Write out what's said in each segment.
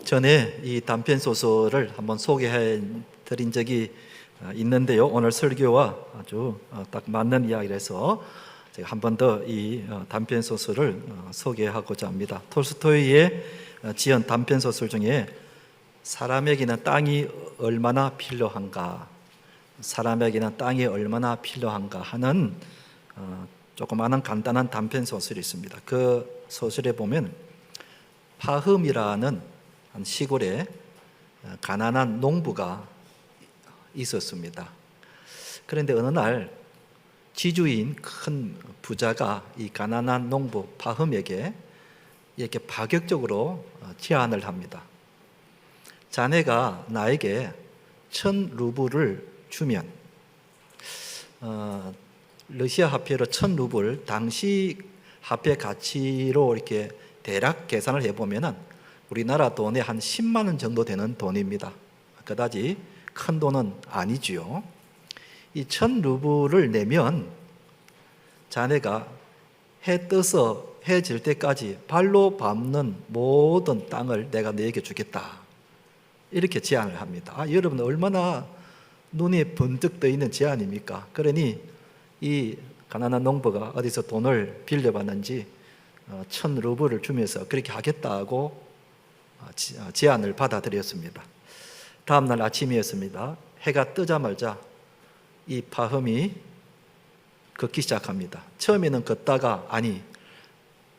전에 이 단편 소설을 한번 소개해 드린 적이 있는데요. 오늘 설교와 아주 딱 맞는 이야기를 해서 제가 한 번 더 이 단편 소설을 소개하고자 합니다. 톨스토이의 지은 단편 소설 중에 사람에게는 땅이 얼마나 필요한가, 사람에게는 땅이 얼마나 필요한가 하는 조그마한 간단한 단편 소설이 있습니다. 그 소설에 보면 파흠이라는 한 시골에 가난한 농부가 있었습니다. 그런데 어느 날 지주인 큰 부자가 이 가난한 농부 파흠에게 이렇게 파격적으로 제안을 합니다. 자네가 나에게 1,000루블을 주면, 러시아 화폐로 1,000루블, 당시 화폐 가치로 이렇게 대략 계산을 해보면은 우리나라 돈에 한 10만 원 정도 되는 돈입니다. 그다지 큰 돈은 아니지요. 이 1,000루블을 내면 자네가 해 떠서 해 질 때까지 발로 밟는 모든 땅을 내가 너에게 주겠다, 이렇게 제안을 합니다. 여러분, 얼마나 눈에 번뜩 떠 있는 제안입니까? 그러니 이 가난한 농부가 어디서 돈을 빌려봤는지 1,000루블을 주면서 그렇게 하겠다고 제안을 받아들였습니다. 다음 날 아침이었습니다. 해가 뜨자마자 이 파흠이 걷기 시작합니다. 처음에는 걷다가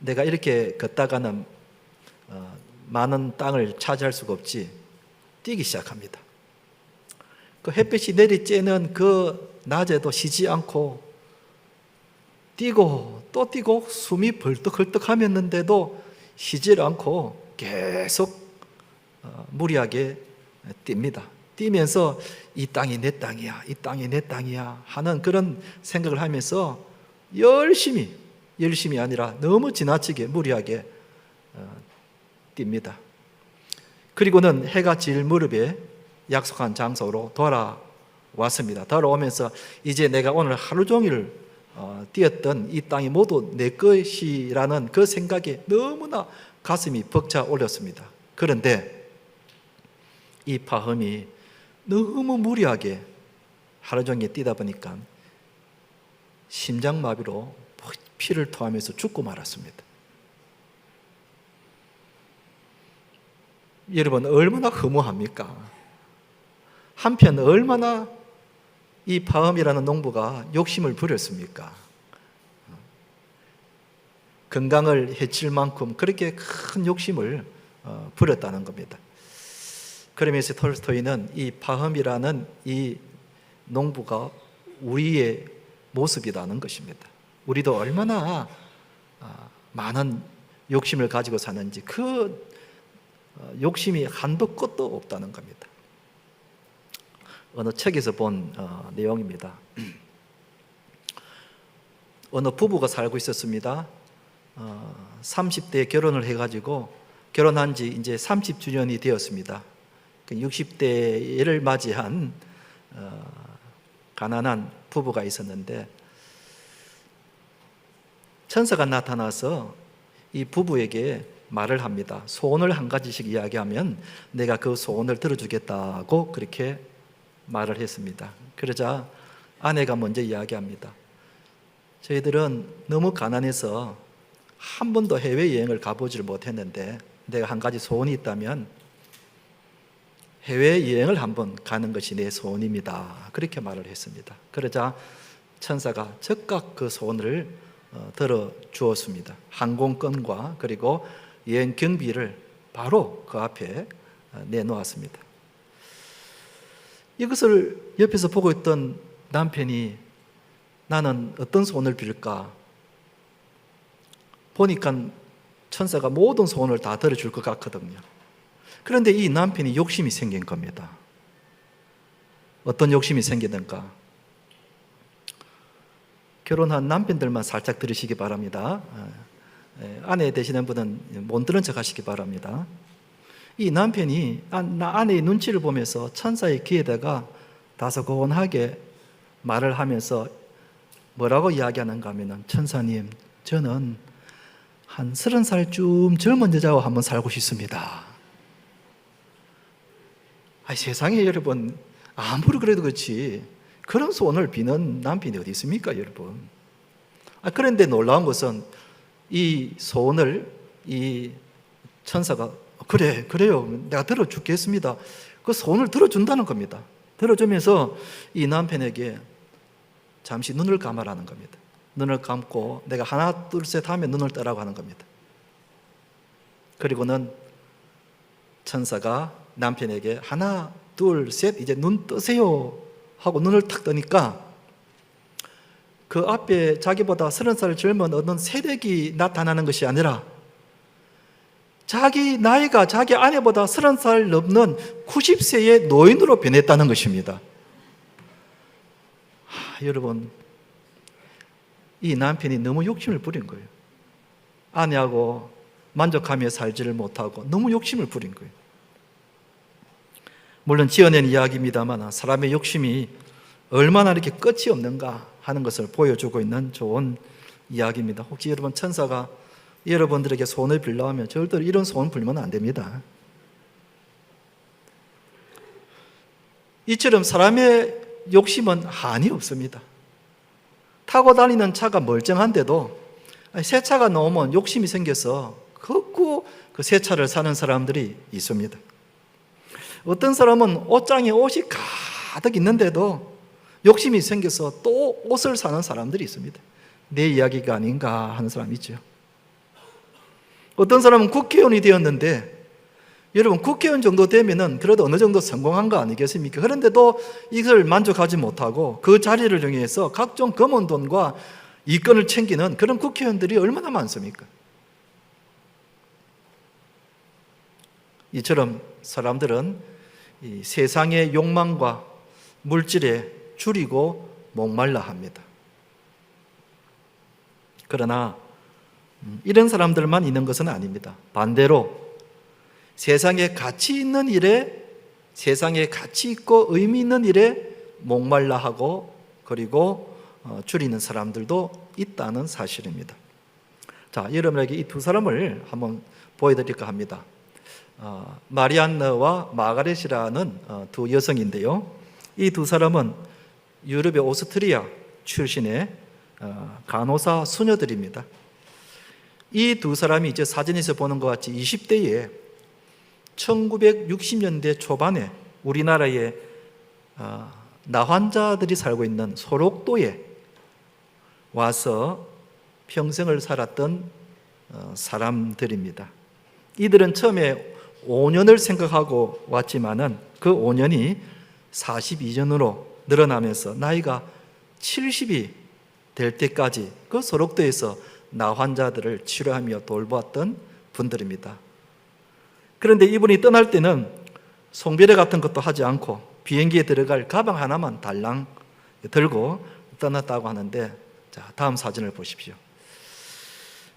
내가 이렇게 걷다가는 많은 땅을 차지할 수가 없지, 뛰기 시작합니다. 그 햇빛이 내리쬐는 그 낮에도 쉬지 않고 뛰고 또 뛰고 숨이 벌떡벌떡하면는데도 쉬질 않고 계속 무리하게 뜁니다. 뛰면서 이 땅이 내 땅이야, 이 땅이 내 땅이야 하는 그런 생각을 하면서 열심히 아니라 너무 지나치게 무리하게 뜁니다. 그리고는 해가 질 무렵에 약속한 장소로 돌아왔습니다. 돌아오면서 이제 내가 오늘 하루 종일 뛰었던 이 땅이 모두 내 것이라는 그 생각에 너무나 가슴이 벅차 올렸습니다. 그런데 이 파흠이 너무 무리하게 하루 종일 뛰다 보니까 심장마비로 피를 토하면서 죽고 말았습니다. 여러분, 얼마나 허무합니까? 한편 얼마나 이 파흠이라는 농부가 욕심을 부렸습니까? 건강을 해칠 만큼 그렇게 큰 욕심을 부렸다는 겁니다. 그러면서 톨스토이는 이 파흠이라는 이 농부가 우리의 모습이라는 것입니다. 우리도 얼마나 많은 욕심을 가지고 사는지, 그 욕심이 한도 끝도 없다는 겁니다. 어느 책에서 본 내용입니다. 어느 부부가 살고 있었습니다. 30대에 결혼을 해가지고 결혼한 지 이제 30주년이 되었습니다. 60대를 맞이한 가난한 부부가 있었는데, 천사가 나타나서 이 부부에게 말을 합니다. 소원을 한 가지씩 이야기하면 내가 그 소원을 들어주겠다고 그렇게 말을 했습니다. 그러자 아내가 먼저 이야기합니다. 저희들은 너무 가난해서 한 번도 해외여행을 가보지를 못했는데 내가 한 가지 소원이 있다면 해외여행을 한번 가는 것이 내 소원입니다, 그렇게 말을 했습니다. 그러자 천사가 즉각 그 소원을 들어주었습니다. 항공권과 그리고 여행 경비를 바로 그 앞에 내놓았습니다. 이것을 옆에서 보고 있던 남편이 나는 어떤 소원을 빌까? 보니까 천사가 모든 소원을 다 들어줄 것 같거든요. 그런데 이 남편이 욕심이 생긴 겁니다. 어떤 욕심이 생기던가? 결혼한 남편들만 살짝 들으시기 바랍니다. 아내 되시는 분은 못 들은 척 하시기 바랍니다. 이 남편이 아내의 눈치를 보면서 천사의 귀에다가 다소곤하게 말을 하면서 뭐라고 이야기하는가 하면, 천사님, 저는 한 30살쯤 젊은 여자와 한번 살고 싶습니다, 세상에 여러분 아무리 그래도 그렇지 그런 소원을 비는 남편이 어디 있습니까, 여러분? 그런데 놀라운 것은 이 소원을 이 천사가 그래요. 내가 들어주겠습니다. 그 소원을 들어준다는 겁니다. 들어주면서 이 남편에게 잠시 눈을 감아라는 겁니다. 눈을 감고 내가 하나 둘 셋 하면 눈을 뜨라고 하는 겁니다. 그리고는 천사가 남편에게 하나 둘 셋 이제 눈 뜨세요 하고 눈을 탁 뜨니까 그 앞에 자기보다 30살 젊은 어떤 새댁이 나타나는 것이 아니라 자기 나이가 자기 아내보다 30살 넘는 90세의 노인으로 변했다는 것입니다. 여러분, 이 남편이 너무 욕심을 부린 거예요. 아내하고 만족하며 살지를 못하고 너무 욕심을 부린 거예요. 물론 지어낸 이야기입니다만 사람의 욕심이 얼마나 이렇게 끝이 없는가 하는 것을 보여주고 있는 좋은 이야기입니다. 혹시 여러분 천사가 여러분들에게 소원을 빌려 하면 절대로 이런 소원 빌면 안 됩니다. 이처럼 사람의 욕심은 한이 없습니다. 타고 다니는 차가 멀쩡한데도 새 차가 나오면 욕심이 생겨서 걷고 그 새 차를 사는 사람들이 있습니다. 어떤 사람은 옷장에 옷이 가득 있는데도 욕심이 생겨서 또 옷을 사는 사람들이 있습니다. 내 이야기가 아닌가 하는 사람이 있죠. 어떤 사람은 국회의원이 되었는데 여러분 국회의원 정도 되면은 그래도 어느 정도 성공한 거 아니겠습니까? 그런데도 이걸 만족하지 못하고 그 자리를 이용해서 각종 검은 돈과 이권을 챙기는 그런 국회의원들이 얼마나 많습니까? 이처럼 사람들은 이 세상의 욕망과 물질에 줄이고 목말라 합니다. 그러나 이런 사람들만 있는 것은 아닙니다. 반대로 세상에 가치 있는 일에, 세상에 가치 있고 의미 있는 일에 목말라 하고 그리고 줄이는 사람들도 있다는 사실입니다. 자, 여러분에게 이 두 사람을 한번 보여드릴까 합니다. 마리안느와 마가렛이라는 두 여성인데요. 이 두 사람은 유럽의 오스트리아 출신의 간호사 수녀들입니다. 이 두 사람이 이제 사진에서 보는 것 같이 20대에 1960년대 초반에 우리나라에 나환자들이 살고 있는 소록도에 와서 평생을 살았던 사람들입니다. 이들은 처음에 5년을 생각하고 왔지만은 그 5년이 42년으로 늘어나면서 나이가 70이 될 때까지 그 소록도에서 나환자들을 치료하며 돌보았던 분들입니다. 그런데 이분이 떠날 때는 송별회 같은 것도 하지 않고 비행기에 들어갈 가방 하나만 달랑 들고 떠났다고 하는데, 자, 다음 사진을 보십시오.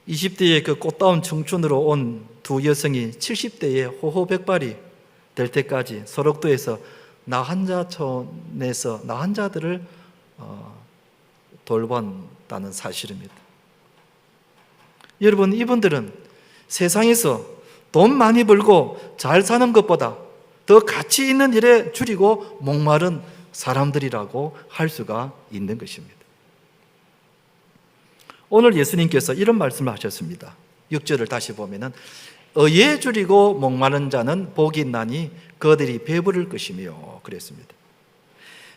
20대의 그 꽃다운 청춘으로 온 두 여성이 70대의 호호백발이 될 때까지 소록도에서 나환자촌에서 나환자들을 돌봤다는 사실입니다. 여러분, 이분들은 세상에서 돈 많이 벌고 잘 사는 것보다 더 가치 있는 일에 줄이고 목마른 사람들이라고 할 수가 있는 것입니다. 오늘 예수님께서 이런 말씀을 하셨습니다. 6절을 다시 보면은 의에 줄이고 목마른 자는 복이 있나니 그들이 배부를 것이며 그랬습니다.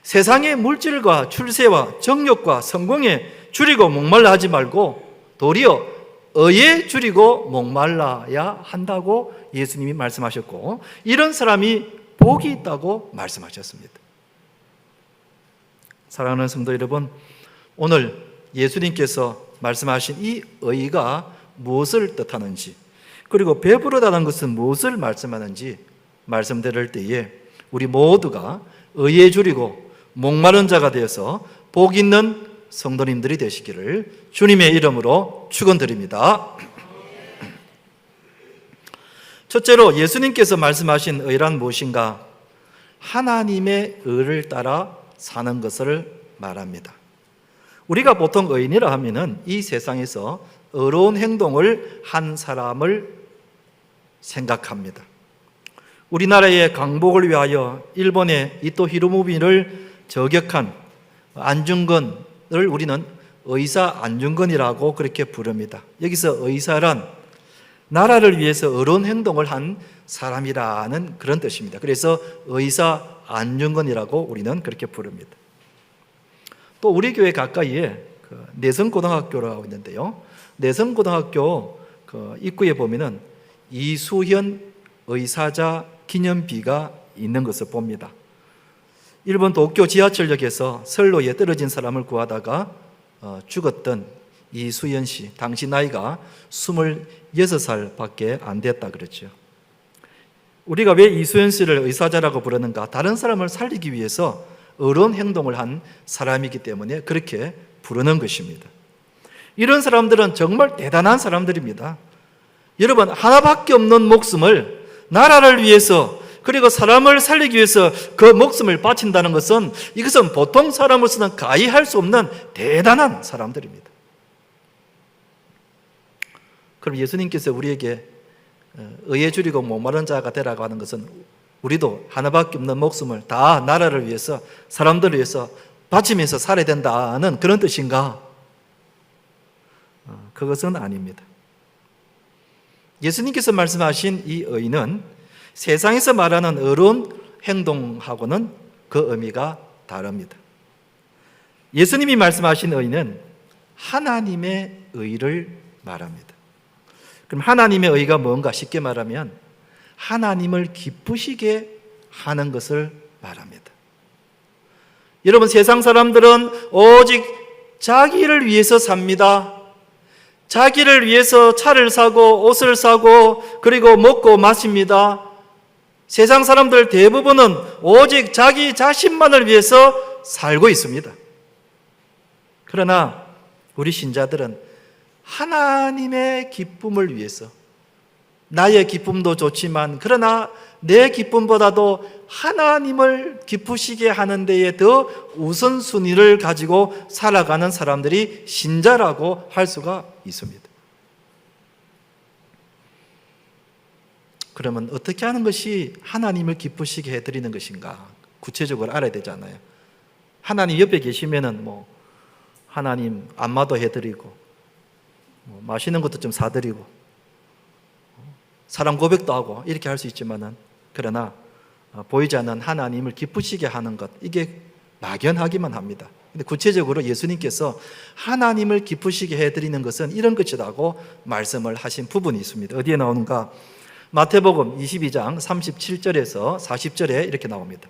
세상의 물질과 출세와 정욕과 성공에 줄이고 목말라 하지 말고 도리어 의에 줄이고 목말라야 한다고 예수님이 말씀하셨고, 이런 사람이 복이 있다고 말씀하셨습니다. 사랑하는 성도 여러분, 오늘 예수님께서 말씀하신 이 의가 무엇을 뜻하는지, 그리고 배부르다는 것은 무엇을 말씀하는지 말씀드릴 때에 우리 모두가 의에 줄이고 목마른 자가 되어서 복 있는 성도님들이 되시기를 주님의 이름으로 축원드립니다. 첫째로 예수님께서 말씀하신 의란 무엇인가? 하나님의 의를 따라 사는 것을 말합니다. 우리가 보통 의인이라 하면은 이 세상에서 의로운 행동을 한 사람을 생각합니다. 우리나라의 강복을 위하여 일본의 이토 히로부미를 저격한 안중근을 우리는 의사 안중근이라고 그렇게 부릅니다. 여기서 의사란 나라를 위해서 어려운 행동을 한 사람이라는 그런 뜻입니다. 그래서 의사 안중근이라고 우리는 그렇게 부릅니다. 또 우리 교회 가까이에 내성고등학교라고 있는데요. 내성고등학교 입구에 보면은 이수현 의사자 기념비가 있는 것을 봅니다. 일본 도쿄 지하철역에서 선로에 떨어진 사람을 구하다가 죽었던 이수연 씨, 당시 나이가 26살밖에 안 됐다 그랬죠. 우리가 왜 이수연 씨를 의사자라고 부르는가? 다른 사람을 살리기 위해서 어려운 행동을 한 사람이기 때문에 그렇게 부르는 것입니다. 이런 사람들은 정말 대단한 사람들입니다. 여러분, 하나밖에 없는 목숨을 나라를 위해서 그리고 사람을 살리기 위해서 그 목숨을 바친다는 것은 이것은 보통 사람으로서는 가히 할 수 없는 대단한 사람들입니다. 그럼 예수님께서 우리에게 의에 줄이고 목마른 자가 되라고 하는 것은 우리도 하나밖에 없는 목숨을 다 나라를 위해서 사람들을 위해서 바치면서 살아야 된다는 그런 뜻인가? 그것은 아닙니다. 예수님께서 말씀하신 이 의는 세상에서 말하는 어려운 행동하고는 그 의미가 다릅니다. 예수님이 말씀하신 의는 하나님의 의를 말합니다. 그럼 하나님의 의가 뭔가? 쉽게 말하면 하나님을 기쁘시게 하는 것을 말합니다. 여러분, 세상 사람들은 오직 자기를 위해서 삽니다. 자기를 위해서 차를 사고 옷을 사고 그리고 먹고 마십니다. 세상 사람들 대부분은 오직 자기 자신만을 위해서 살고 있습니다. 그러나 우리 신자들은 하나님의 기쁨을 위해서, 나의 기쁨도 좋지만 그러나 내 기쁨보다도 하나님을 기쁘시게 하는 데에 더 우선순위를 가지고 살아가는 사람들이 신자라고 할 수가 있습니다. 그러면 어떻게 하는 것이 하나님을 기쁘시게 해드리는 것인가? 구체적으로 알아야 되잖아요. 하나님 옆에 계시면은 하나님 안마도 해드리고 맛있는 것도 좀 사드리고 사랑 고백도 하고 이렇게 할 수 있지만은, 그러나 보이지 않는 하나님을 기쁘시게 하는 것, 이게 막연하기만 합니다. 근데 구체적으로 예수님께서 하나님을 기쁘시게 해드리는 것은 이런 것이라고 말씀을 하신 부분이 있습니다. 어디에 나오는가? 마태복음 22장 37절에서 40절에 이렇게 나옵니다.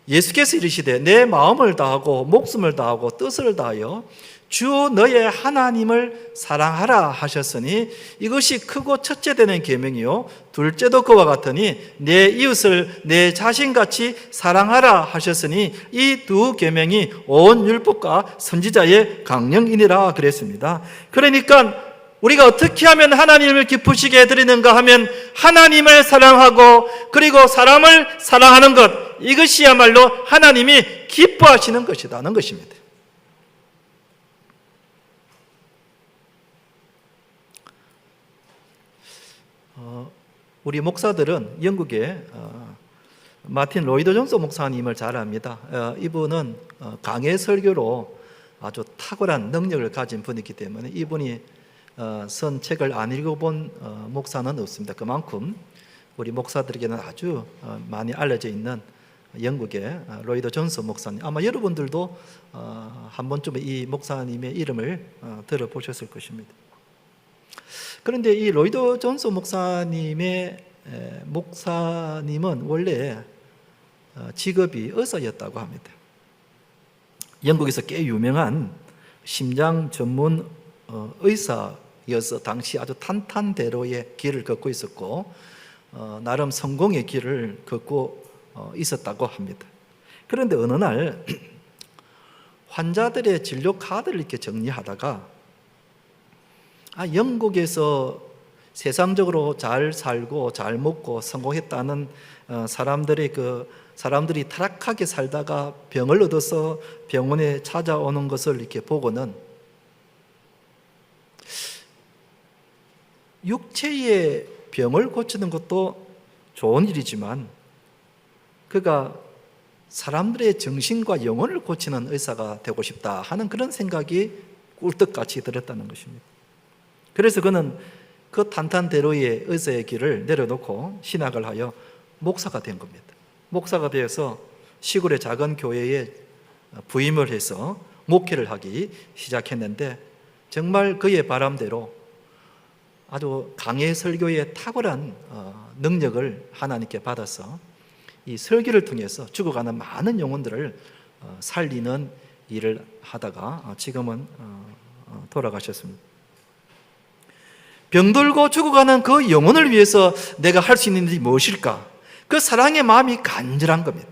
예수께서 이르시되 내 마음을 다하고 목숨을 다하고 뜻을 다하여 주 너의 하나님을 사랑하라 하셨으니 이것이 크고 첫째 되는 계명이요 둘째도 그와 같으니 내 이웃을 내 자신같이 사랑하라 하셨으니 이 두 계명이 온 율법과 선지자의 강령이니라 그랬습니다. 그러니까 우리가 어떻게 하면 하나님을 기쁘시게 해드리는가 하면 하나님을 사랑하고 그리고 사람을 사랑하는 것, 이것이야말로 하나님이 기뻐하시는 것이라는 것입니다. 우리 목사들은 영국의 마틴 로이드 존스 목사님을 잘 압니다. 이분은 강해 설교로 아주 탁월한 능력을 가진 분이기 때문에 이분이 쓴 책을 안 읽어본 목사는 없습니다. 그만큼 우리 목사들에게는 아주 많이 알려져 있는 영국의 로이드 존스 목사님, 아마 여러분들도 한 번쯤 이 목사님의 이름을 들어보셨을 것입니다. 그런데 이 로이드 존스 목사님은 원래 직업이 의사였다고 합니다. 영국에서 꽤 유명한 심장 전문 의사여서 당시 아주 탄탄대로의 길을 걷고 있었고 나름 성공의 길을 걷고 있었다고 합니다. 그런데 어느 날 환자들의 진료 카드를 이렇게 정리하다가 영국에서 세상적으로 잘 살고 잘 먹고 성공했다는 사람들이 타락하게 살다가 병을 얻어서 병원에 찾아오는 것을 이렇게 보고는 육체의 병을 고치는 것도 좋은 일이지만 그가 사람들의 정신과 영혼을 고치는 의사가 되고 싶다 하는 그런 생각이 꿀떡같이 들었다는 것입니다. 그래서 그는 그 탄탄대로의 의사의 길을 내려놓고 신학을 하여 목사가 된 겁니다. 목사가 되어서 시골의 작은 교회에 부임을 해서 목회를 하기 시작했는데 정말 그의 바람대로 아주 강해 설교의 탁월한 능력을 하나님께 받아서 이 설교를 통해서 죽어가는 많은 영혼들을 살리는 일을 하다가 지금은 돌아가셨습니다. 병들고 죽어가는 그 영혼을 위해서 내가 할 수 있는 일이 무엇일까? 그 사랑의 마음이 간절한 겁니다.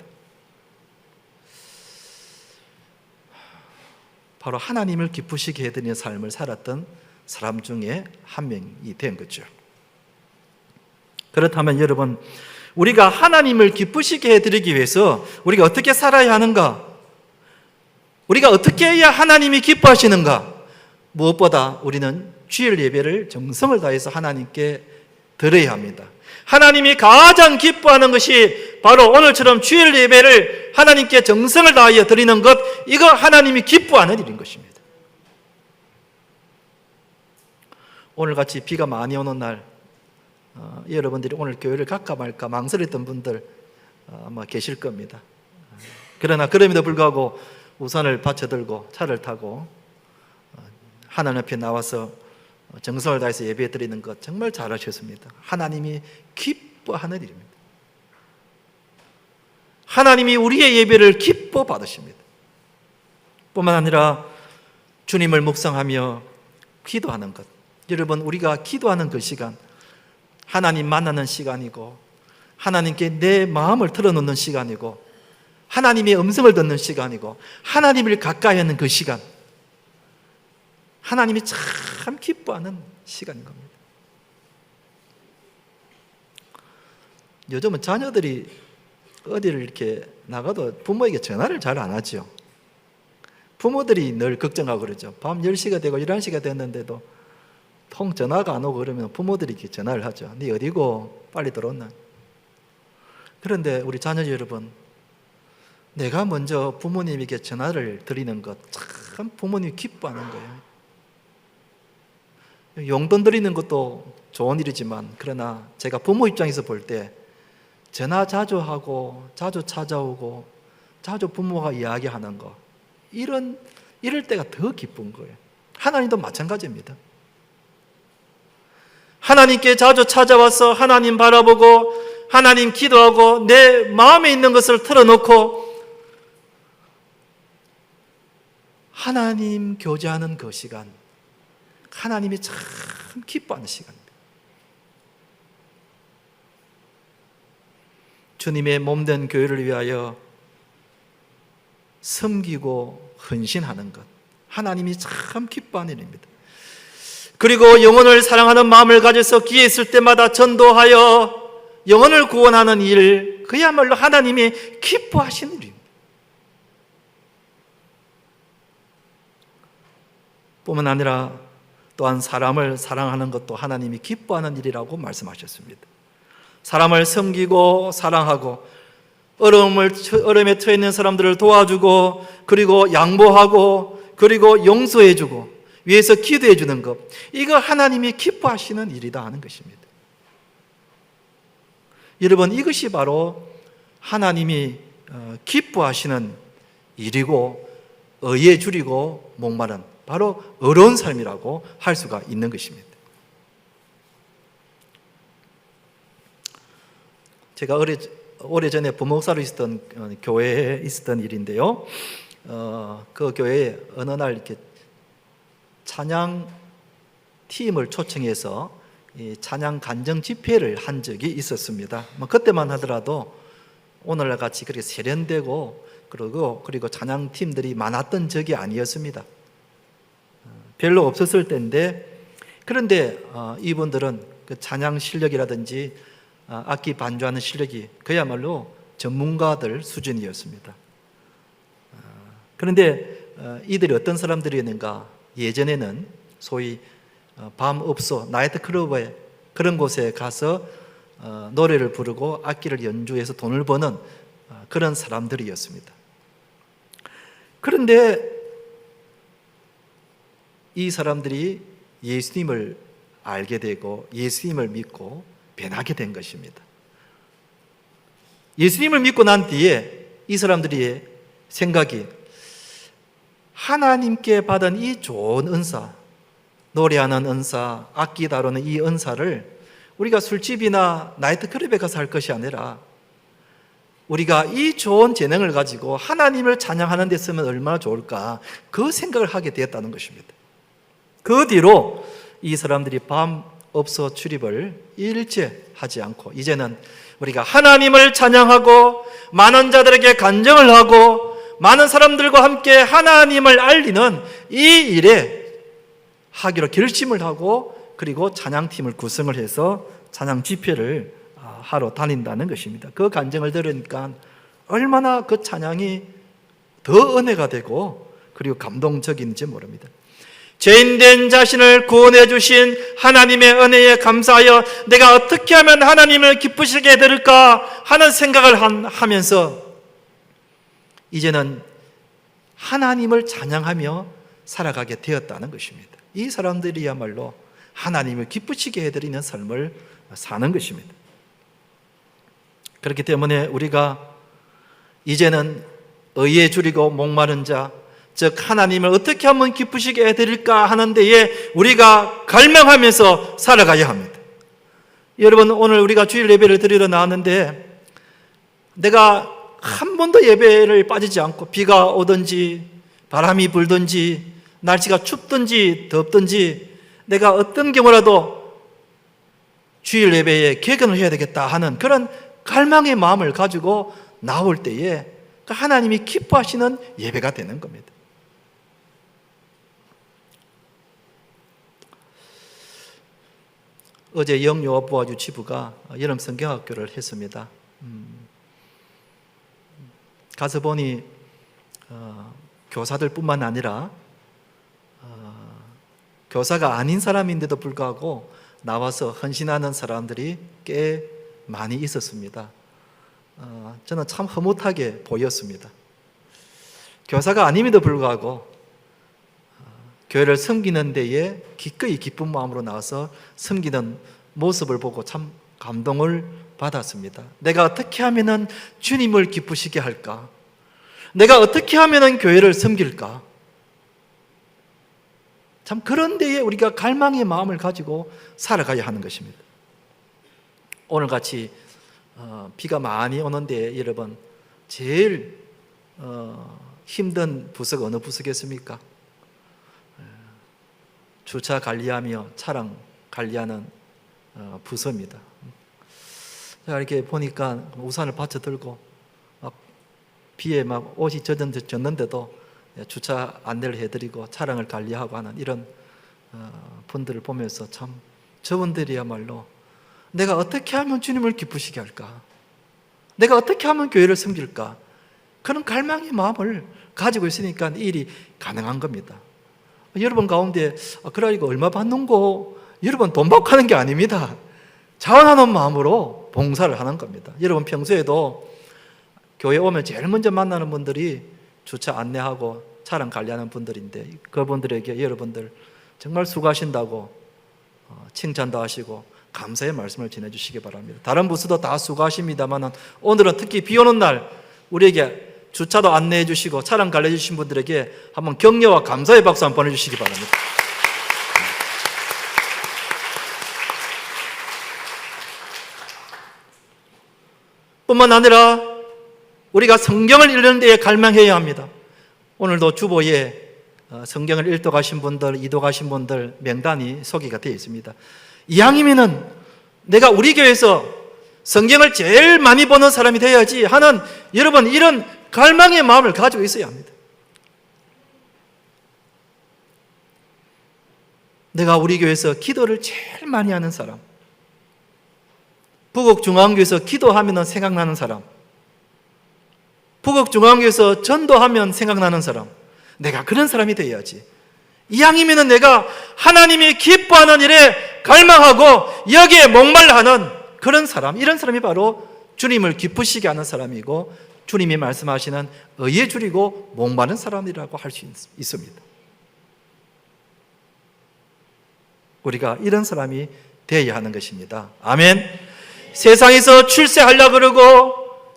바로 하나님을 기쁘시게 해드리는 삶을 살았던 사람 중에 한 명이 된 거죠. 그렇다면 여러분, 우리가 하나님을 기쁘시게 해드리기 위해서 우리가 어떻게 살아야 하는가? 우리가 어떻게 해야 하나님이 기뻐하시는가? 무엇보다 우리는 주일 예배를 정성을 다해서 하나님께 드려야 합니다. 하나님이 가장 기뻐하는 것이 바로 오늘처럼 주일 예배를 하나님께 정성을 다하여 드리는 것, 이거 하나님이 기뻐하는 일인 것입니다. 오늘같이 비가 많이 오는 날 여러분들이 오늘 교회를 갈까 말까 망설였던 분들 아마 계실 겁니다. 그러나 그럼에도 불구하고 우산을 받쳐들고 차를 타고 하나님 앞에 나와서 정성을 다해서 예배 드리는 것 정말 잘하셨습니다. 하나님이 기뻐하는 일입니다. 하나님이 우리의 예배를 기뻐 받으십니다. 뿐만 아니라 주님을 묵상하며 기도하는 것. 여러분, 우리가 기도하는 그 시간, 하나님 만나는 시간이고 하나님께 내 마음을 털어놓는 시간이고 하나님의 음성을 듣는 시간이고 하나님을 가까이 하는 그 시간, 하나님이 참 기뻐하는 시간인 겁니다. 요즘은 자녀들이 어디를 이렇게 나가도 부모에게 전화를 잘 안 하죠. 부모들이 늘 걱정하고 그러죠. 밤 10시가 되고 11시가 됐는데도 통 전화가 안 오고 그러면 부모들이 이렇게 전화를 하죠. 네 어디고? 빨리 들어온나? 그런데 우리 자녀 여러분, 내가 먼저 부모님에게 전화를 드리는 것 참 부모님이 기뻐하는 거예요. 용돈 드리는 것도 좋은 일이지만 그러나 제가 부모 입장에서 볼 때 전화 자주 하고 자주 찾아오고 자주 부모가 이야기하는 거, 이럴 때가 더 기쁜 거예요. 하나님도 마찬가지입니다. 하나님께 자주 찾아와서 하나님 바라보고 하나님 기도하고 내 마음에 있는 것을 털어놓고 하나님 교제하는 그 시간, 하나님이 참 기뻐하는 시간입니다. 주님의 몸된 교회를 위하여 섬기고 헌신하는 것, 하나님이 참 기뻐하는 일입니다. 그리고 영혼을 사랑하는 마음을 가져서 기회 있을 때마다 전도하여 영혼을 구원하는 일, 그야말로 하나님이 기뻐하시는 일입니다. 뿐만 아니라 또한 사람을 사랑하는 것도 하나님이 기뻐하는 일이라고 말씀하셨습니다. 사람을 섬기고 사랑하고 어려움에 처해 있는 사람들을 도와주고 그리고 양보하고 그리고 용서해주고 위해서 기도해주는 것, 이거 하나님이 기뻐하시는 일이다 하는 것입니다. 여러분, 이것이 바로 하나님이 기뻐하시는 일이고 의에 줄이고 목마른 바로 어려운 삶이라고 할 수가 있는 것입니다. 제가 오래전에 부목사로 있었던 교회에 있었던 일인데요. 그 교회에 어느 날 이렇게 찬양 팀을 초청해서 이 찬양 간정 집회를 한 적이 있었습니다. 그때만 하더라도 오늘날 같이 그렇게 세련되고 그리고 찬양 팀들이 많았던 적이 아니었습니다. 별로 없었을 때인데, 그런데 이분들은 그 찬양 실력이라든지 악기 반주하는 실력이 그야말로 전문가들 수준이었습니다. 그런데 이들이 어떤 사람들이었는가? 예전에는 소위 밤업소, 나이트클럽에 그런 곳에 가서 노래를 부르고 악기를 연주해서 돈을 버는 그런 사람들이었습니다. 그런데 이 사람들이 예수님을 알게 되고 예수님을 믿고 변하게 된 것입니다. 예수님을 믿고 난 뒤에 이 사람들의 생각이 하나님께 받은 이 좋은 은사, 노래하는 은사, 악기 다루는 이 은사를 우리가 술집이나 나이트클럽에 가서 할 것이 아니라 우리가 이 좋은 재능을 가지고 하나님을 찬양하는 데 쓰면 얼마나 좋을까, 그 생각을 하게 되었다는 것입니다. 그 뒤로 이 사람들이 밤 업소 출입을 일체 하지 않고 이제는 우리가 하나님을 찬양하고 많은 자들에게 간증을 하고 많은 사람들과 함께 하나님을 알리는 이 일에 하기로 결심을 하고, 그리고 찬양팀을 구성을 해서 찬양 집회를 하러 다닌다는 것입니다. 그 간증을 들으니까 얼마나 그 찬양이 더 은혜가 되고 그리고 감동적인지 모릅니다. 죄인된 자신을 구원해 주신 하나님의 은혜에 감사하여 내가 어떻게 하면 하나님을 기쁘시게 해드릴까 하는 생각을 하면서 이제는 하나님을 찬양하며 살아가게 되었다는 것입니다. 이 사람들이야말로 하나님을 기쁘시게 해드리는 삶을 사는 것입니다. 그렇기 때문에 우리가 이제는 의에 줄이고 목마른 자, 즉 하나님을 어떻게 하면 기쁘시게 해드릴까 하는 데에 우리가 갈망하면서 살아가야 합니다. 여러분, 오늘 우리가 주일 예배를 드리러 나왔는데 내가 한 번도 예배를 빠지지 않고 비가 오든지 바람이 불든지 날씨가 춥든지 덥든지 내가 어떤 경우라도 주일 예배에 개근을 해야 되겠다 하는 그런 갈망의 마음을 가지고 나올 때에 하나님이 기뻐하시는 예배가 되는 겁니다. 어제 영요아부와 유치부가 여름 성경학교를 했습니다. 가서 보니 교사들뿐만 아니라 교사가 아닌 사람인데도 불구하고 나와서 헌신하는 사람들이 꽤 많이 있었습니다. 저는 참 흐뭇하게 보였습니다. 교사가 아님에도 불구하고 교회를 섬기는 데에 기꺼이 기쁜 마음으로 나와서 섬기는 모습을 보고 참 감동을 받았습니다. 내가 어떻게 하면 주님을 기쁘시게 할까? 내가 어떻게 하면 교회를 섬길까? 참 그런 데에 우리가 갈망의 마음을 가지고 살아가야 하는 것입니다. 오늘같이 비가 많이 오는데 여러분, 제일 힘든 부서가 어느 부서겠습니까? 주차 관리하며 차량 관리하는 부서입니다. 제가 이렇게 보니까 우산을 받쳐 들고 막 비에 막 옷이 젖었는데도 주차 안내를 해드리고 차량을 관리하고 하는 이런 분들을 보면서 참 저분들이야말로 내가 어떻게 하면 주님을 기쁘시게 할까? 내가 어떻게 하면 교회를 섬길까? 그런 갈망의 마음을 가지고 있으니까 이 일이 가능한 겁니다. 여러분 가운데 그래 이거 얼마 받는고? 여러분 돈 받고 하는 게 아닙니다. 자원하는 마음으로 봉사를 하는 겁니다. 여러분 평소에도 교회 오면 제일 먼저 만나는 분들이 주차 안내하고 차량 관리하는 분들인데 그분들에게 여러분들 정말 수고하신다고 칭찬도 하시고 감사의 말씀을 전해주시기 바랍니다. 다른 부서도 다 수고하십니다만 오늘은 특히 비 오는 날 우리에게 주차도 안내해 주시고 차량 관리해 주신 분들에게 한번 격려와 감사의 박수 한번 보내주시기 바랍니다. 뿐만 아니라 우리가 성경을 읽는 데에 갈망해야 합니다. 오늘도 주보에 성경을 1도 가신 분들, 2도 가신 분들 명단이 소개가 되어 있습니다. 이왕이면은 내가 우리 교회에서 성경을 제일 많이 보는 사람이 되어야지 하는 여러분 이런 갈망의 마음을 가지고 있어야 합니다. 내가 우리 교회에서 기도를 제일 많이 하는 사람, 부곡중앙교회에서 기도하면 생각나는 사람, 부곡중앙교회에서 전도하면 생각나는 사람, 내가 그런 사람이 되어야지. 이왕이면 내가 하나님이 기뻐하는 일에 갈망하고 여기에 목말라 하는 그런 사람, 이런 사람이 바로 주님을 기쁘시게 하는 사람이고 주님이 말씀하시는 의에 줄이고 목마른 사람이라고 할 수 있습니다. 우리가 이런 사람이 되어야 하는 것입니다. 아멘. 세상에서 출세하려고 그러고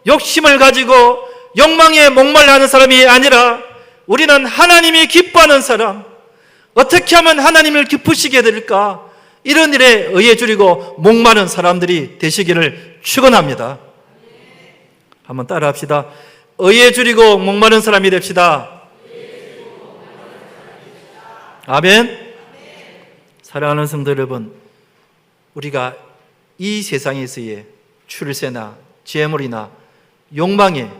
욕심을 가지고 욕망에 목말라 하는 사람이 아니라 우리는 하나님이 기뻐하는 사람, 어떻게 하면 하나님을 기쁘시게 될까? 이런 일에 의에 줄이고 목마른 사람들이 되시기를 축원합니다. 한번 따라 합시다. 의에 줄이고 목마른 사람이 됩시다. 아멘. 사랑하는 성도 여러분, 우리가 이 세상에서의 출세나 재물이나 욕망에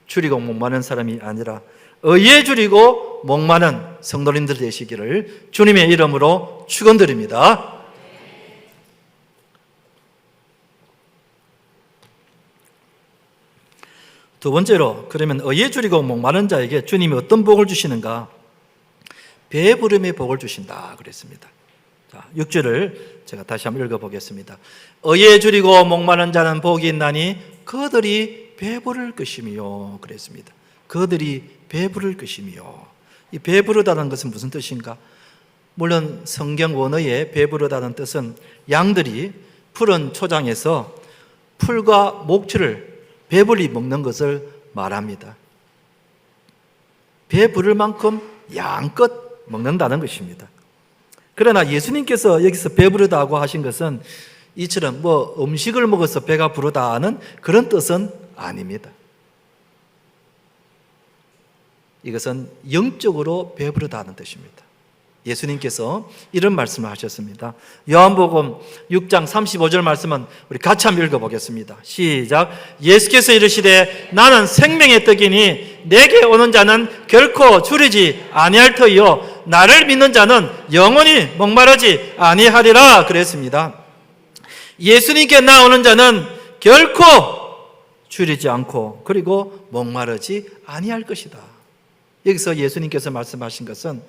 줄이고 목마른 사람이 아니라 의에 줄이고 목마른 성도님들 되시기를 주님의 이름으로 축원드립니다. 두 번째로, 그러면 의에 줄이고 목마른 자에게 주님이 어떤 복을 주시는가? 배부름의 복을 주신다 그랬습니다. 자, 6절을 제가 다시 한번 읽어보겠습니다. 의에 줄이고 목마른 자는 복이 있나니 그들이 배부를 것이며 그랬습니다. 그들이 배부를 것이며, 이 배부르다는 것은 무슨 뜻인가? 물론 성경 원어의 배부르다는 뜻은 양들이 푸른 초장에서 풀과 목초를 배불리 먹는 것을 말합니다. 배부를 만큼 양껏 먹는다는 것입니다. 그러나 예수님께서 여기서 배부르다고 하신 것은 이처럼 음식을 먹어서 배가 부르다는 그런 뜻은 아닙니다. 이것은 영적으로 배부르다는 뜻입니다. 예수님께서 이런 말씀을 하셨습니다. 요한복음 6장 35절 말씀은 우리 같이 한번 읽어보겠습니다. 시작. 예수께서 이르시되 나는 생명의 떡이니 내게 오는 자는 결코 줄이지 아니할 터이요 나를 믿는 자는 영원히 목마르지 아니하리라 그랬습니다. 예수님께 나오는 자는 결코 줄이지 않고 그리고 목마르지 아니할 것이다. 여기서 예수님께서 말씀하신 것은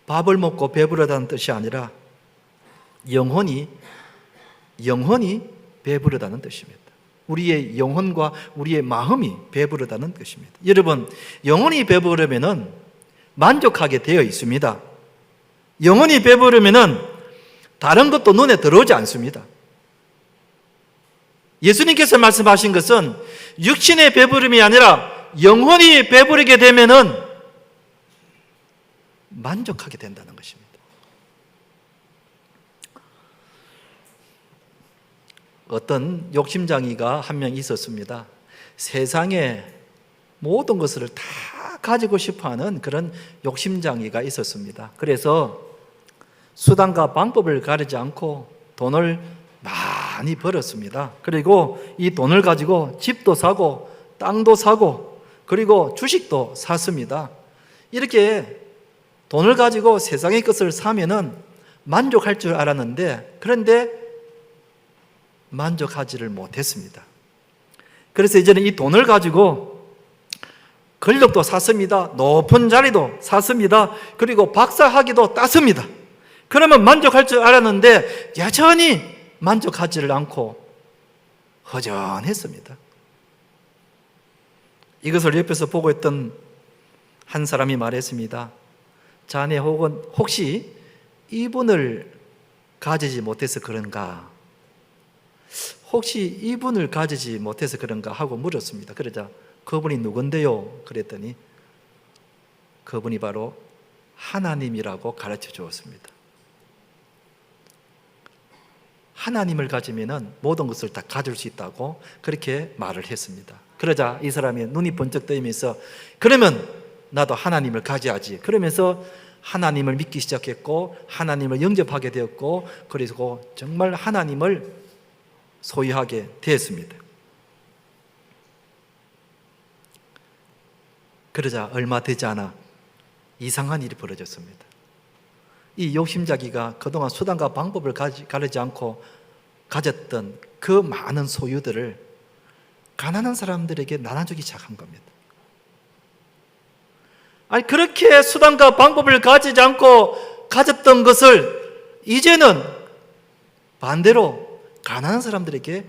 밥을 먹고 배부르다는 뜻이 아니라 영혼이 배부르다는 뜻입니다. 우리의 영혼과 우리의 마음이 배부르다는 것입니다. 여러분, 영혼이 배부르면은 만족하게 되어 있습니다. 영혼이 배부르면은 다른 것도 눈에 들어오지 않습니다. 예수님께서 말씀하신 것은 육신의 배부름이 아니라 영혼이 배부르게 되면은 만족하게 된다는 것입니다. 어떤 욕심장이가 한 명 있었습니다. 세상에 모든 것을 다 가지고 싶어하는 그런 욕심장이가 있었습니다. 그래서 수단과 방법을 가리지 않고 돈을 많이 벌었습니다. 그리고 이 돈을 가지고 집도 사고 땅도 사고 그리고 주식도 샀습니다. 이렇게 돈을 가지고 세상의 것을 사면은 만족할 줄 알았는데 그런데 만족하지를 못했습니다. 그래서 이제는 이 돈을 가지고 권력도 샀습니다. 높은 자리도 샀습니다. 그리고 박사학위도 땄습니다. 그러면 만족할 줄 알았는데 여전히 만족하지를 않고 허전했습니다. 이것을 옆에서 보고 있던 한 사람이 말했습니다. 자네 혹시 이분을 가지지 못해서 그런가? 혹시 이분을 가지지 못해서 그런가? 하고 물었습니다. 그러자 그분이 누군데요? 그랬더니 그분이 바로 하나님이라고 가르쳐 주었습니다. 하나님을 가지면은 모든 것을 다 가질 수 있다고 그렇게 말을 했습니다. 그러자 이 사람이 눈이 번쩍 뜨이면서 그러면 나도 하나님을 가져야지. 그러면서 하나님을 믿기 시작했고 하나님을 영접하게 되었고 그리고 정말 하나님을 소유하게 되었습니다. 그러자 얼마 되지 않아 이상한 일이 벌어졌습니다. 이 욕심자기가 그동안 수단과 방법을 가리지 않고 가졌던 그 많은 소유들을 가난한 사람들에게 나눠주기 시작한 겁니다. 아니 그렇게 수단과 방법을 가지지 않고 가졌던 것을 이제는 반대로 가난한 사람들에게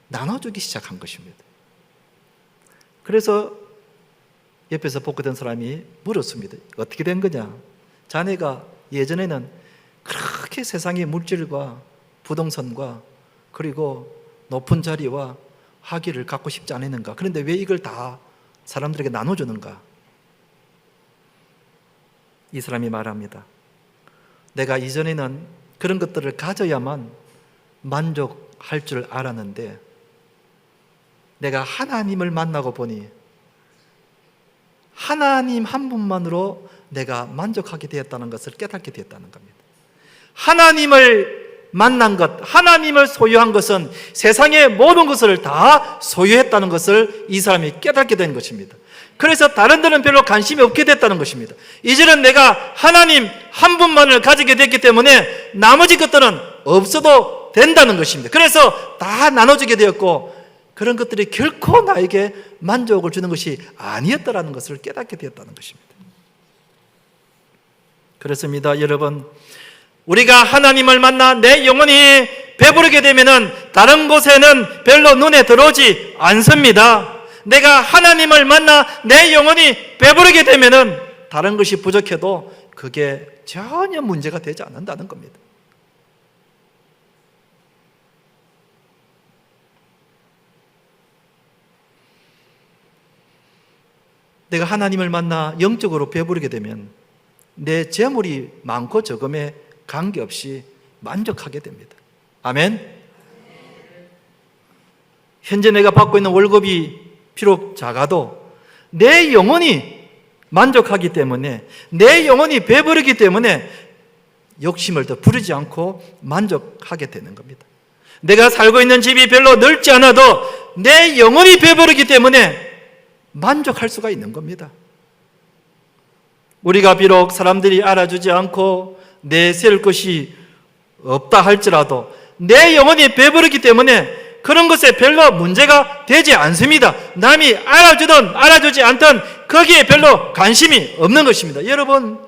나눠주기 시작한 것입니다. 그래서 옆에서 복귀된 사람이 물었습니다. 어떻게 된 거냐? 자네가 예전에는 그렇게 세상의 물질과 부동산과 그리고 높은 자리와 학위를 갖고 싶지 않았는가? 그런데 왜 이걸 다 사람들에게 나눠주는가? 이 사람이 말합니다. 내가 이전에는 그런 것들을 가져야만 만족할 줄 알았는데 내가 하나님을 만나고 보니 하나님 한 분만으로 내가 만족하게 되었다는 것을 깨닫게 되었다는 겁니다. 하나님을 만난 것, 하나님을 소유한 것은 세상의 모든 것을 다 소유했다는 것을 이 사람이 깨닫게 된 것입니다. 그래서 다른 데는 별로 관심이 없게 됐다는 것입니다. 이제는 내가 하나님 한 분만을 가지게 됐기 때문에 나머지 것들은 없어도 된다는 것입니다. 그래서 다 나눠주게 되었고 그런 것들이 결코 나에게 만족을 주는 것이 아니었다는 것을 깨닫게 되었다는 것입니다. 그렇습니다. 여러분, 우리가 하나님을 만나 내 영혼이 배부르게 되면은 다른 곳에는 별로 눈에 들어오지 않습니다. 내가 하나님을 만나 내 영혼이 배부르게 되면은 다른 것이 부족해도 그게 전혀 문제가 되지 않는다는 겁니다. 내가 하나님을 만나 영적으로 배부르게 되면 내 재물이 많고 적음에 관계없이 만족하게 됩니다. 아멘. 현재 내가 받고 있는 월급이 비록 작아도 내 영혼이 만족하기 때문에 내 영혼이 배부르기 때문에 욕심을 더 부리지 않고 만족하게 되는 겁니다. 내가 살고 있는 집이 별로 넓지 않아도 내 영혼이 배부르기 때문에 만족할 수가 있는 겁니다. 우리가 비록 사람들이 알아주지 않고 내세울 것이 없다 할지라도 내 영혼이 배부르기 때문에 그런 것에 별로 문제가 되지 않습니다. 남이 알아주든 알아주지 않든 거기에 별로 관심이 없는 것입니다. 여러분,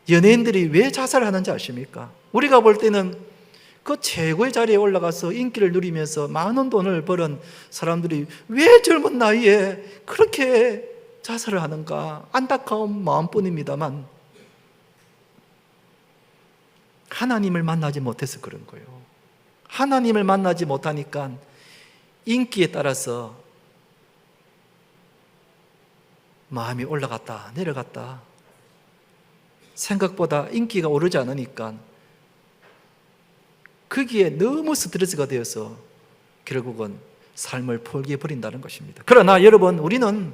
연예인들이 왜 자살을 하는지 아십니까? 우리가 볼 때는 그 최고의 자리에 올라가서 인기를 누리면서 많은 돈을 버는 사람들이 왜 젊은 나이에 그렇게 자살을 하는가 안타까운 마음뿐입니다만 하나님을 만나지 못해서 그런 거예요. 하나님을 만나지 못하니까 인기에 따라서 마음이 올라갔다 내려갔다 생각보다 인기가 오르지 않으니까 거기에 너무 스트레스가 되어서 결국은 삶을 포기해버린다는 것입니다. 그러나 여러분, 우리는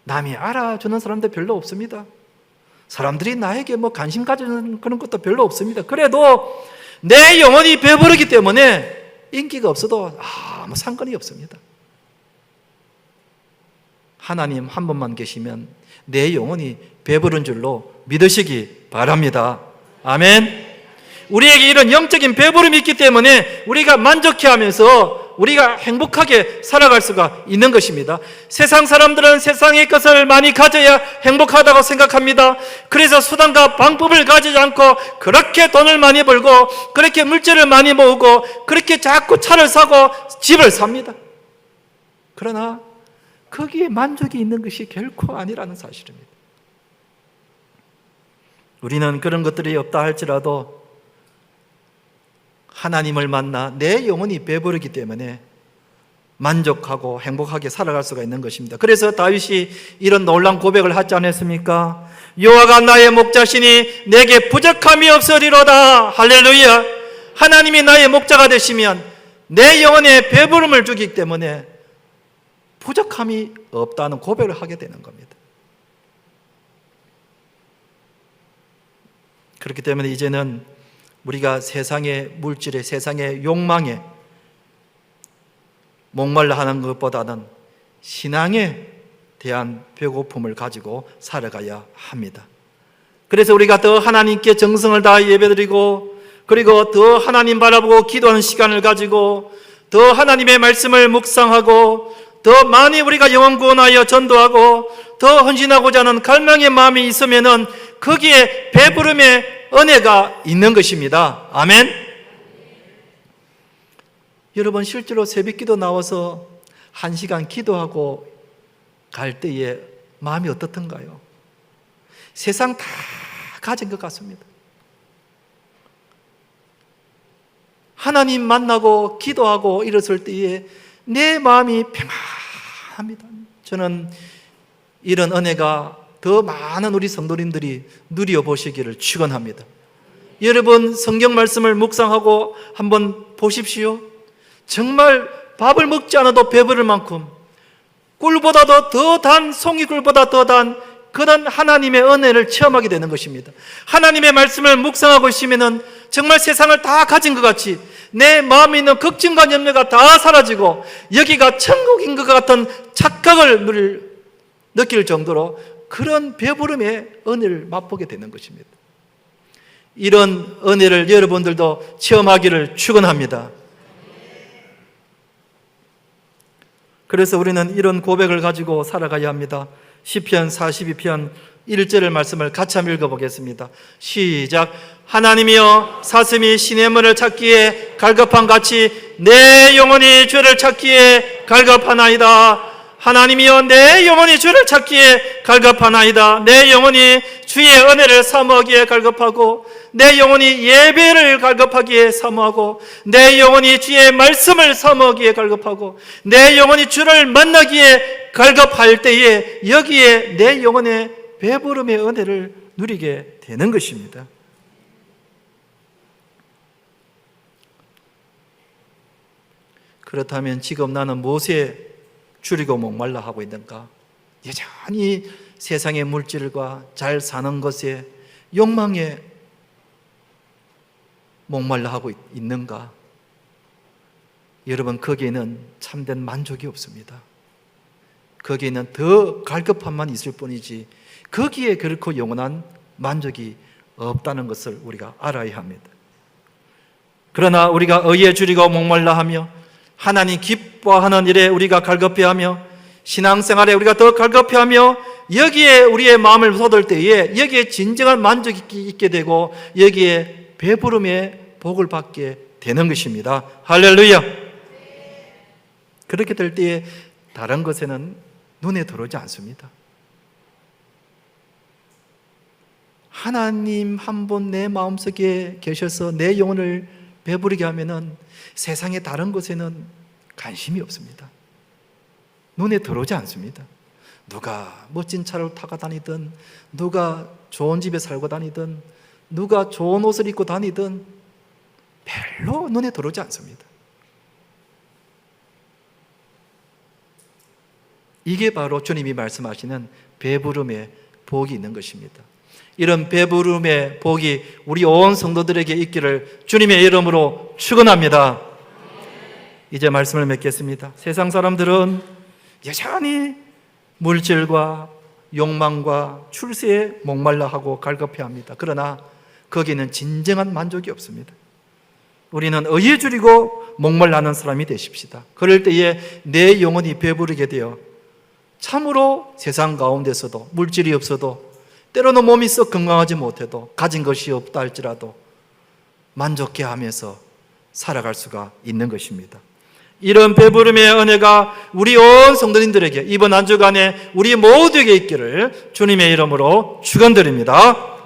남이 알아주는 사람들 별로 없습니다. 사람들이 나에게 관심 가지는 그런 것도 별로 없습니다. 그래도 내 영혼이 배부르기 때문에 인기가 없어도 아무 상관이 없습니다. 하나님 한 분만 계시면 내 영혼이 배부른 줄로 믿으시기 바랍니다. 아멘. 우리에게 이런 영적인 배부름이 있기 때문에 우리가 만족해하면서 우리가 행복하게 살아갈 수가 있는 것입니다. 세상 사람들은 세상의 것을 많이 가져야 행복하다고 생각합니다. 그래서 수단과 방법을 가지지 않고 그렇게 돈을 많이 벌고 그렇게 물질을 많이 모으고 그렇게 자꾸 차를 사고 집을 삽니다. 그러나 거기에 만족이 있는 것이 결코 아니라는 사실입니다. 우리는 그런 것들이 없다 할지라도 하나님을 만나 내 영혼이 배부르기 때문에 만족하고 행복하게 살아갈 수가 있는 것입니다. 그래서 다윗이 이런 놀라운 고백을 하지 않았습니까? 여호와가 나의 목자시니 내게 부족함이 없으리로다. 할렐루야. 하나님이 나의 목자가 되시면 내 영혼에 배부름을 주기 때문에 부족함이 없다는 고백을 하게 되는 겁니다. 그렇기 때문에 이제는 우리가 세상의 물질에 세상의 욕망에 목말라 하는 것보다는 신앙에 대한 배고픔을 가지고 살아가야 합니다. 그래서 우리가 더 하나님께 정성을 다해 예배드리고 그리고 더 하나님 바라보고 기도하는 시간을 가지고 더 하나님의 말씀을 묵상하고 더 많이 우리가 영혼 구원하여 전도하고 더 헌신하고자 하는 갈망의 마음이 있으면은 거기에 배부름의 은혜가 있는 것입니다. 아멘. 여러분 실제로 새벽기도 나와서 1시간 기도하고 갈 때에 마음이 어떻던가요? 세상 다 가진 것 같습니다. 하나님 만나고 기도하고 일었을 때에 내 마음이 평안합니다. 저는 이런 은혜가 더 많은 우리 성도님들이 누려보시기를 축원합니다. 여러분 성경 말씀을 묵상하고 한번 보십시오. 정말 밥을 먹지 않아도 배부를 만큼 꿀보다도 더 단, 송이꿀보다 더 단 그런 하나님의 은혜를 체험하게 되는 것입니다. 하나님의 말씀을 묵상하고 있으면 정말 세상을 다 가진 것 같이 내 마음에 있는 걱정과 염려가 다 사라지고 여기가 천국인 것 같은 착각을 느낄 정도로 그런 배부름의 은혜를 맛보게 되는 것입니다. 이런 은혜를 여러분들도 체험하기를 축원합니다. 그래서 우리는 이런 고백을 가지고 살아가야 합니다. 시편 42편 1절의 말씀을 같이 한번 읽어보겠습니다. 시작. 하나님이여 사슴이 시냇물을 찾기에 갈급한 같이 내 영혼이 주를 찾기에 갈급하나이다. 하나님이여 내 영혼이 주를 찾기에 갈급하나이다. 내 영혼이 주의 은혜를 사모하기에 갈급하고 내 영혼이 예배를 갈급하기에 사모하고 내 영혼이 주의 말씀을 사모하기에 갈급하고 내 영혼이 주를 만나기에 갈급할 때에 여기에 내 영혼의 배부름의 은혜를 누리게 되는 것입니다. 그렇다면 지금 나는 무엇에 줄이고 목말라 하고 있는가? 여전히 세상의 물질과 잘 사는 것에 욕망에 목말라 하고 있는가? 여러분 거기에는 참된 만족이 없습니다. 거기에는 더 갈급함만 있을 뿐이지 거기에 결코 영원한 만족이 없다는 것을 우리가 알아야 합니다. 그러나 우리가 의에 줄이고 목말라 하며 하나님 기뻐하는 일에 우리가 갈급해하며 신앙생활에 우리가 더 갈급해하며 여기에 우리의 마음을 쏟을 때에 여기에 진정한 만족이 있게 되고 여기에 배부름의 복을 받게 되는 것입니다. 할렐루야. 그렇게 될 때에 다른 것에는 눈에 들어오지 않습니다. 하나님 한 분 내 마음속에 계셔서 내 영혼을 배부르게 하면은 세상의 다른 것에는 관심이 없습니다. 눈에 들어오지 않습니다. 누가 멋진 차를 타고 다니든 누가 좋은 집에 살고 다니든 누가 좋은 옷을 입고 다니든 별로 눈에 들어오지 않습니다. 이게 바로 주님이 말씀하시는 배부름의 복이 있는 것입니다. 이런 배부름의 복이 우리 온 성도들에게 있기를 주님의 이름으로 축원합니다. 이제 말씀을 맺겠습니다. 세상 사람들은 여전히 물질과 욕망과 출세에 목말라 하고 갈급해합니다. 그러나 거기는 진정한 만족이 없습니다. 우리는 의에 줄이고 목말라 하는 사람이 되십시다. 그럴 때에 내 영혼이 배부르게 되어 참으로 세상 가운데서도 물질이 없어도 때로는 몸이 썩 건강하지 못해도 가진 것이 없다 할지라도 만족해 하면서 살아갈 수가 있는 것입니다. 이런 배부름의 은혜가 우리 온 성도님들에게 이번 한 주간에 우리 모두에게 있기를 주님의 이름으로 축원드립니다.